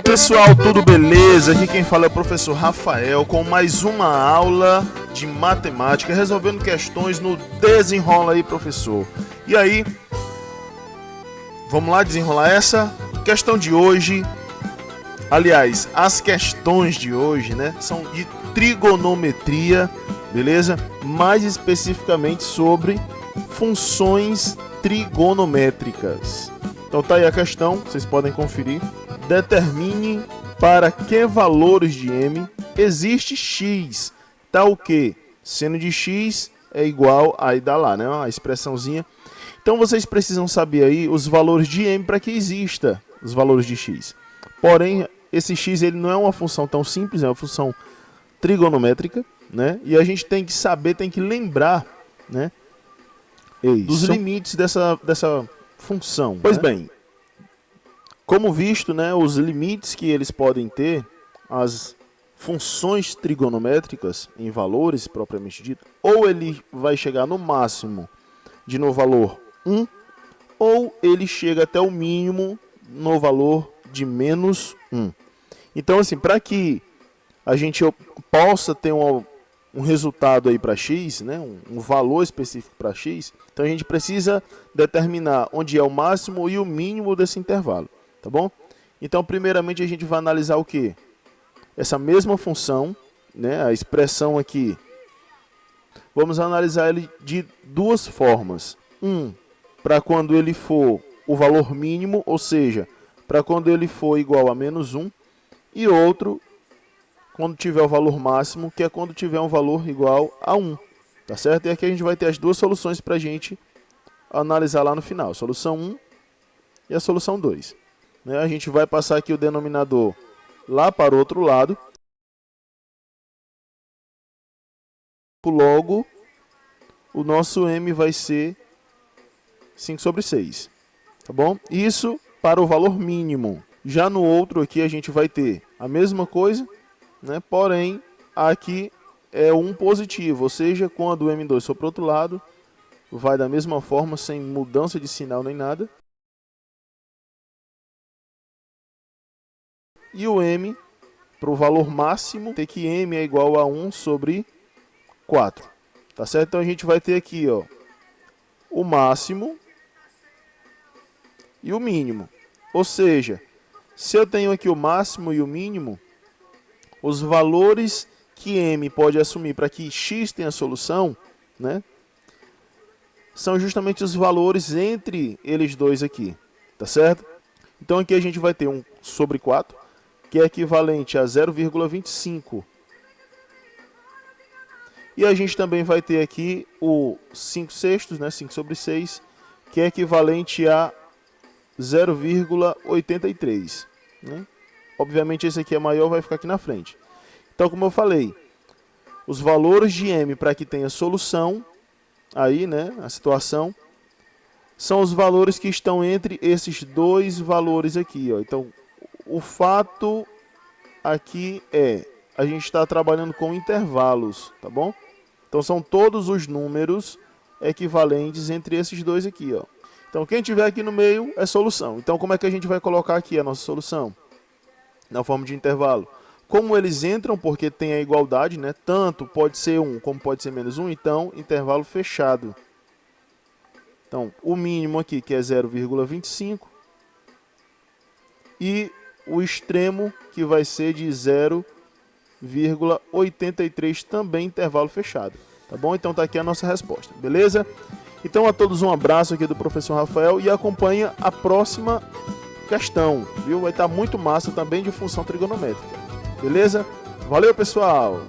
Pessoal, tudo beleza? Aqui quem fala é o professor Rafael com mais uma aula de matemática, resolvendo questões no Desenrola aí, professor. E aí, vamos lá desenrolar essa questão de hoje. Aliás, as questões de hoje, né, são de trigonometria, beleza? Mais especificamente sobre funções trigonométricas. Então tá aí a questão, vocês podem conferir. Determine para que valores de m existe x, tal que seno de x é igual, aí dá lá, né, a expressãozinha. Então vocês precisam saber aí os valores de m para que exista os valores de x. Porém, esse x ele não é uma função tão simples, é uma função trigonométrica, né? E a gente tem que saber, tem que lembrar, né, dos limites dessa função. Pois bem, como visto, né, os limites que eles podem ter, as funções trigonométricas em valores propriamente dito, ou ele vai chegar no máximo no valor 1, ou ele chega até o mínimo no valor de menos 1. Então, assim, para que a gente possa ter um resultado aí para x, né, um valor específico para x, então a gente precisa determinar onde é o máximo e o mínimo desse intervalo, tá bom? Então, primeiramente, a gente vai analisar o quê? Essa mesma função, né, a expressão aqui, vamos analisar ele de duas formas. Para quando ele for o valor mínimo, ou seja, para quando ele for igual a menos 1, e outro quando tiver o valor máximo, que é quando tiver um valor igual a 1, tá certo? E aqui a gente vai ter as duas soluções para a gente analisar lá no final, a solução 1 e a solução 2. Né? A gente vai passar aqui o denominador lá para o outro lado, logo o nosso m vai ser 5 sobre 6, tá bom? Isso para o valor mínimo. Já no outro aqui a gente vai ter a mesma coisa, né? Porém, aqui é um positivo, ou seja, quando o M2 for para o outro lado, vai da mesma forma, sem mudança de sinal nem nada. E o M, para o valor máximo, tem que M é igual a 1 sobre 4. Tá certo? Então a gente vai ter aqui, ó, o máximo e o mínimo. Ou seja, se eu tenho aqui o máximo e o mínimo, os valores que m pode assumir para que x tenha solução, né, são justamente os valores entre eles dois aqui, tá certo? Então aqui a gente vai ter 1 sobre 4, que é equivalente a 0,25. E a gente também vai ter aqui o 5 sextos, né, 5 sobre 6, que é equivalente a 0,83. Né? Obviamente esse aqui é maior, vai ficar aqui na frente. Então, como eu falei, os valores de m para que tenha solução, aí, né, a situação, são os valores que estão entre esses dois valores aqui. Ó. Então, o fato aqui é, a gente está trabalhando com intervalos, tá bom? Então, são todos os números equivalentes entre esses dois aqui, ó. Então, quem tiver aqui no meio é solução. Então, como é que a gente vai colocar aqui a nossa solução? Na forma de intervalo. Como eles entram, porque tem a igualdade, né? Tanto pode ser 1 como pode ser menos 1, então, intervalo fechado. Então, o mínimo aqui, que é 0,25. E o extremo, que vai ser de 0,83, também intervalo fechado. Tá bom? Então, tá aqui a nossa resposta. Beleza? Então a todos um abraço aqui do professor Rafael e acompanha a próxima questão, viu? Vai estar muito massa também de função trigonométrica, beleza? Valeu, pessoal!